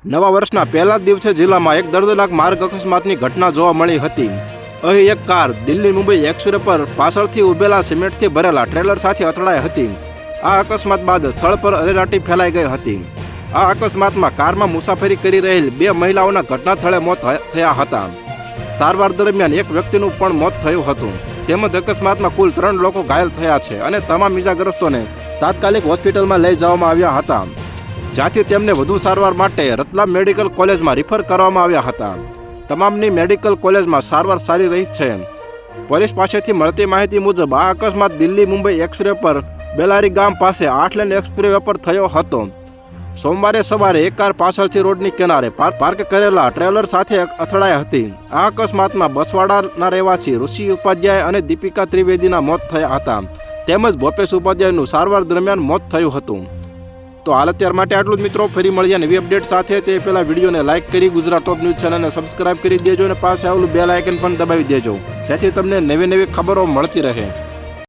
નવા વર્ષના પહેલા જ દિવસે જિલ્લામાં એક દર્દનાક માર્ગ અકસ્માતની ઘટના જોવા મળી હતી। અહીં એક કાર દિલ્હી મુંબઈ એક્સપ્રેસ પર પાછળથી ઉભેલા સિમેન્ટથી ભરેલા ટ્રેલર સાથે અથડાઈ હતી। આ અકસ્માત બાદ સ્થળ પર અરેરાટી ફેલાઈ ગઈ હતી। આ અકસ્માતમાં કારમાં મુસાફરી કરી રહેલ 2 મહિલાઓના ઘટના સ્થળે મોત થયા હતા। સારવાર દરમિયાન એક વ્યક્તિનું પણ મોત થયું હતું તેમજ અકસ્માતમાં કુલ 3 લોકો ઘાયલ થયા છે અને તમામ ઇજાગ્રસ્તોને તાત્કાલિક હોસ્પિટલમાં લઈ જવામાં આવ્યા હતા, જ્યાંથી તેમને વધુ સારવાર માટે રતલામ મેડિકલ કોલેજમાં રિફર કરવામાં આવ્યા હતા। તમામની મેડિકલ કોલેજમાં સારવાર સારી રહી છે। પોલીસ પાસેથી મળતી માહિતી મુજબ આ અકસ્માત દિલ્હી મુંબઈ એક્સપ્રેસ પર બેલારી ગામ પાસે 8 લેન એક્સપ્રેસ પર થયો હતો। સોમવારે સવારે એક કાર પાછળથી રોડની કિનારે પાર્ક કરેલા ટ્રેલર સાથે અથડાઈ હતી। આ અકસ્માતમાં બસવાડાના રહેવાસી ઋષિ ઉપાધ્યાય અને દીપિકા ત્રિવેદીના મોત થયા હતા તેમજ ભૂપેશ ઉપાધ્યાયનું સારવાર દરમિયાન મોત થયું હતું। તો હાલ અત્યાર માટે આટલું જ મિત્રો। ફરી મળીએ નવી અપડેટ સાથે। તે પહેલાં વિડીયોને લાઇક કરી ગુજરાત ટોપ ન્યૂઝ ચેનલને સબસ્ક્રાઇબ કરી દેજો અને પાસે આવેલું બેલ આઇકન પણ દબાવી દેજો, જેથી તમને નવી ખબરો મળતી રહે।